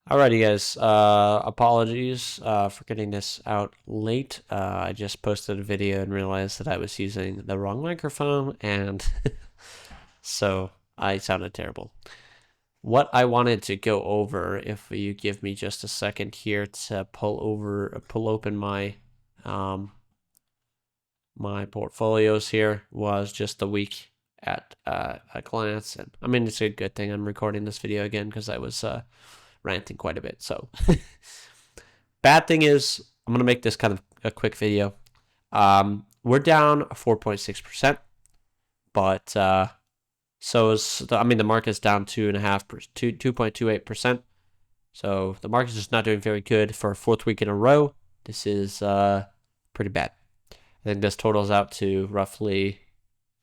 Alrighty, guys. Apologies for getting this out late. I just posted a video and realized that I was using the wrong microphone, and so I sounded terrible. What I wanted to go over, if you give me just a second here to pull open my my portfolios here, was just the week at a glance, and I mean it's a good thing I'm recording this video again because I was ranting quite a bit. So bad thing is I'm gonna make this kind of a quick video. We're down 4.6%, but so is I mean the market's down 2.28%. So the market's just not doing very good for a fourth week in a row. This is pretty bad. I think this totals out to roughly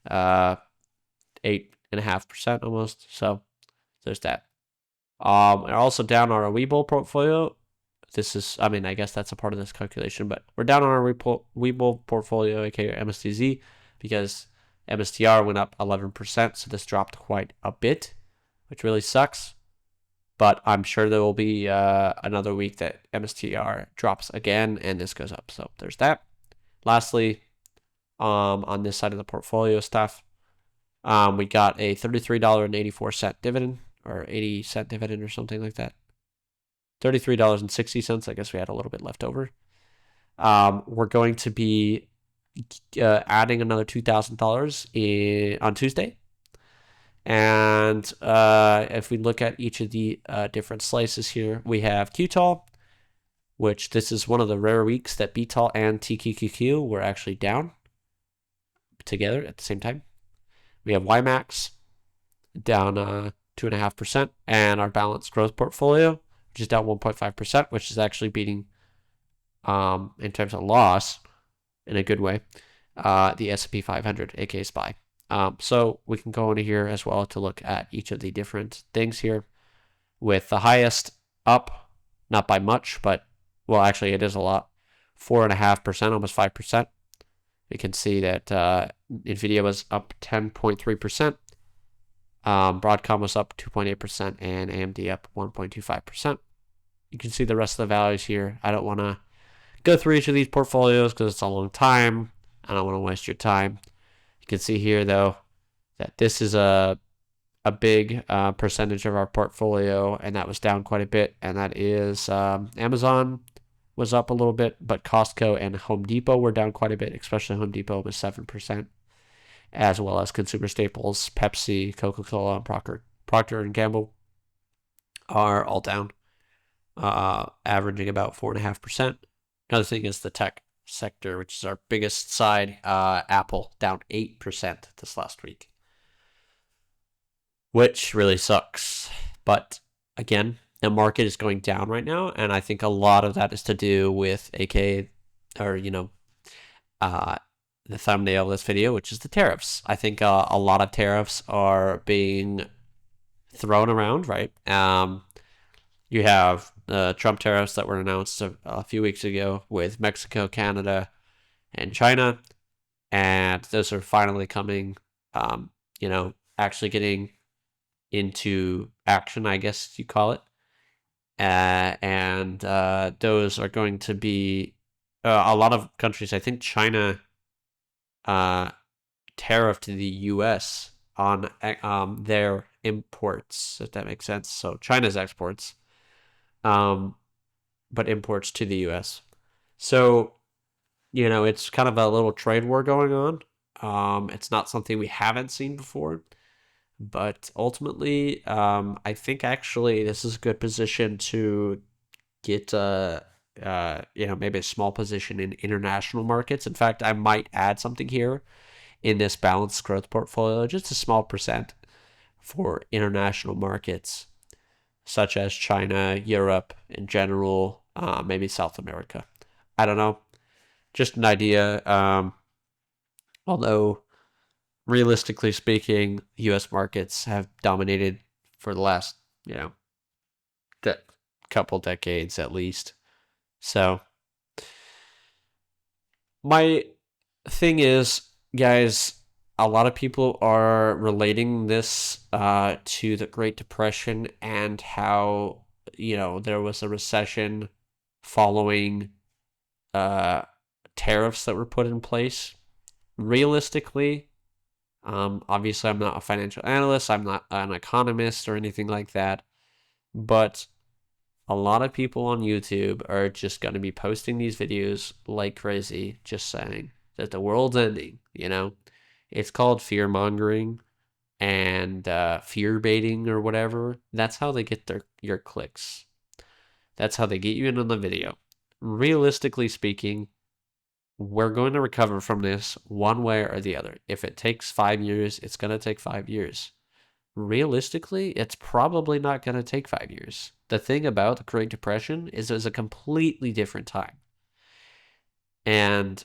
8.5% almost. So there's that. We're also down on our Webull portfolio. This is, I mean, I guess that's a part of this calculation, but we're down on our Webull portfolio, aka MSTZ, because MSTR went up 11%, so this dropped quite a bit, which really sucks. But I'm sure there will be another week that MSTR drops again and this goes up. So there's that. Lastly, on this side of the portfolio stuff, we got a $33.84 dividend, or 80-cent dividend or something like that. $33.60. I guess we had a little bit left over. We're going to be adding another $2,000 on Tuesday. And if we look at each of the different slices here, we have QTAL, which this is one of the rare weeks that BTAL and TQQQ were actually down together at the same time. We have YMAX down 2.5%, and our balanced growth portfolio, which is down 1.5%, which is actually beating, in terms of loss, in a good way, the S&P 500, aka SPY. So we can go into here as well to look at each of the different things here, with the highest up, not by much, but, well, actually it is a lot, 4.5%, almost 5%. We can see that NVIDIA was up 10.3%. Broadcom was up 2.8%, and AMD up 1.25%. You can see the rest of the values here. I don't want to go through each of these portfolios because it's a long time. I don't want to waste your time. You can see here, though, that this is a big percentage of our portfolio, and that was down quite a bit, and that is Amazon was up a little bit, but Costco and Home Depot were down quite a bit, especially Home Depot was 7%, as well as consumer staples, Pepsi, Coca-Cola, and Procter & Gamble are all down, averaging about 4.5%. Another thing is the tech sector, which is our biggest side. Apple down 8% this last week, which really sucks. But again, the market is going down right now, and I think a lot of that is to do with the thumbnail of this video, which is the tariffs. I think a lot of tariffs are being thrown around, right? You have Trump tariffs that were announced a few weeks ago with Mexico, Canada, and China, and those are finally coming, actually getting into action, I guess you call it. And those are going to be a lot of countries. I think China tariffed the U.S. on their imports, if that makes sense. So China's exports, but imports to the U.S. So, it's kind of a little trade war going on. It's not something we haven't seen before. But ultimately, I think actually this is a good position to get, maybe a small position in international markets. In fact, I might add something here in this balanced growth portfolio, just a small percent for international markets, such as China, Europe in general, maybe South America. I don't know. Just an idea. Although, realistically speaking, U.S. markets have dominated for the last, couple decades at least. So, my thing is, guys, a lot of people are relating this to the Great Depression and how there was a recession following uh, tariffs that were put in place. Realistically, obviously, I'm not a financial analyst, I'm not an economist or anything like that, but a lot of people on YouTube are just going to be posting these videos like crazy, just saying that the world's ending. It's called fear mongering and fear baiting or whatever. That's how they get your clicks. That's how they get you into the video. Realistically speaking, we're going to recover from this one way or the other. If it takes 5 years, it's going to take 5 years. Realistically, it's probably not going to take 5 years. The thing about the Great Depression is it was a completely different time. And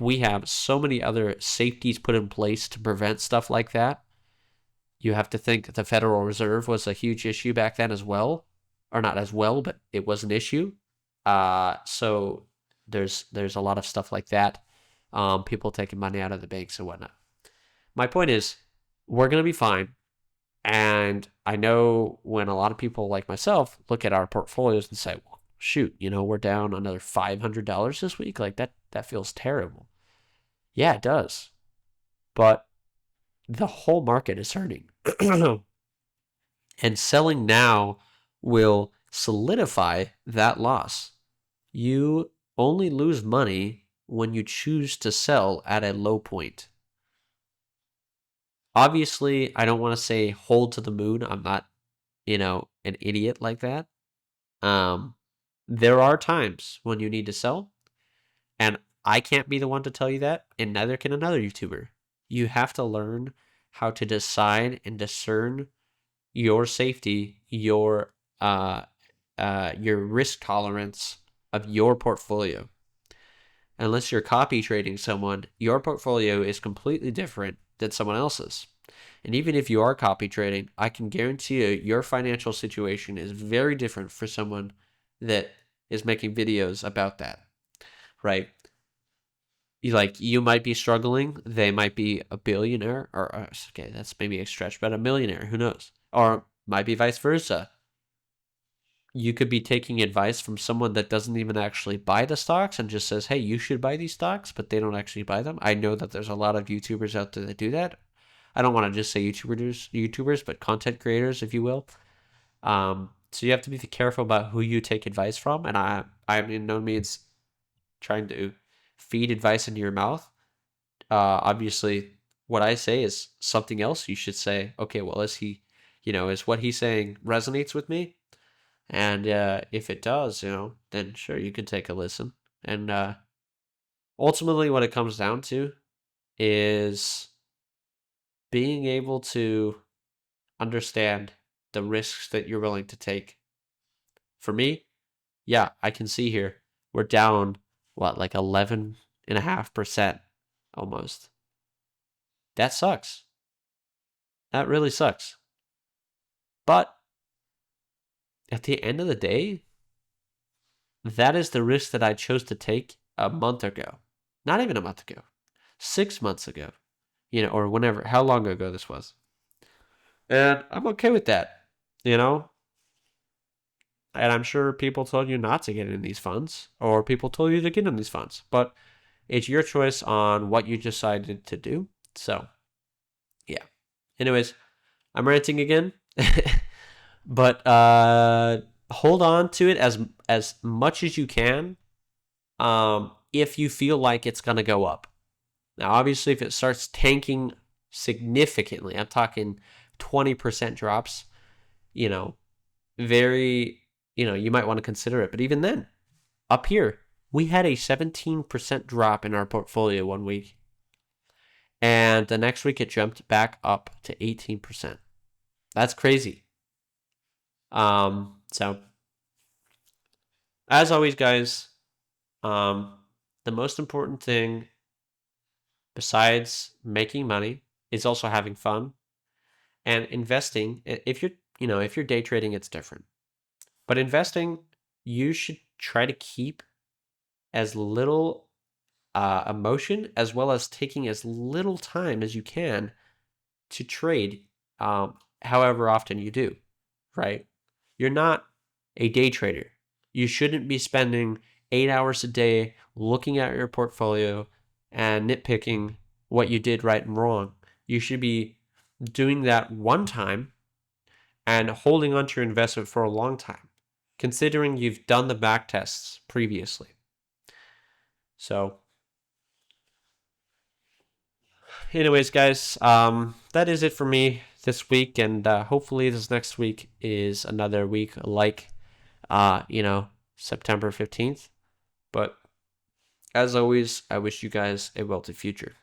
we have so many other safeties put in place to prevent stuff like that. You have to think the Federal Reserve was a huge issue back then as well. Or not as well, but it was an issue. So there's a lot of stuff like that. People taking money out of the banks and whatnot. My point is, we're going to be fine. And I know when a lot of people like myself look at our portfolios and say, well, shoot, we're down another $500 this week. Like that feels terrible. Yeah, it does. But the whole market is hurting. And selling now will solidify that loss. You only lose money when you choose to sell at a low point. Obviously, I don't want to say hold to the moon. I'm not, an idiot like that. There are times when you need to sell, and I can't be the one to tell you that, and neither can another YouTuber. You have to learn how to decide and discern your safety, your risk tolerance of your portfolio. Unless you're copy trading someone, your portfolio is completely different than someone else's. And even if you are copy trading, I can guarantee you your financial situation is very different for someone that is making videos about that, right? You might be struggling, they might be a billionaire, or okay, that's maybe a stretch, but a millionaire, who knows? Or might be vice versa. You could be taking advice from someone that doesn't even actually buy the stocks and just says, hey, you should buy these stocks, but they don't actually buy them. I know that there's a lot of YouTubers out there that do that. I don't want to just say YouTubers, but content creators, if you will. So you have to be careful about who you take advice from. And I'm in no means trying to feed advice into your mouth. Obviously, what I say is something else. You should say, okay, well, is what he's saying resonates with me? And if it does, then sure, you can take a listen. And ultimately, what it comes down to is being able to understand the risks that you're willing to take. For me, yeah, I can see here we're down, like 11.5% almost. That sucks. That really sucks. But at the end of the day, that is the risk that I chose to take a month ago. Not even a month ago. 6 months ago. Or whenever, how long ago this was. And I'm okay with that, And I'm sure people told you not to get in these funds, or people told you to get in these funds. But it's your choice on what you decided to do. So, yeah. Anyways, I'm ranting again. But hold on to it as much as you can. If you feel like it's gonna go up. Now, obviously, if it starts tanking significantly, I'm talking 20% drops. Very, you might want to consider it. But even then, up here, we had a 17% drop in our portfolio one week. And the next week, it jumped back up to 18%. That's crazy. So as always, guys, the most important thing besides making money is also having fun and investing. If you're day trading, it's different. But investing, you should try to keep as little emotion as well as taking as little time as you can to trade, however often you do, right? You're not a day trader. You shouldn't be spending 8 hours a day looking at your portfolio and nitpicking what you did right and wrong. You should be doing that one time and holding onto your investment for a long time, considering you've done the back tests previously. So, anyways, guys, that is it for me this week, and hopefully this next week is another week like, September 15th. But as always, I wish you guys a wealthy future.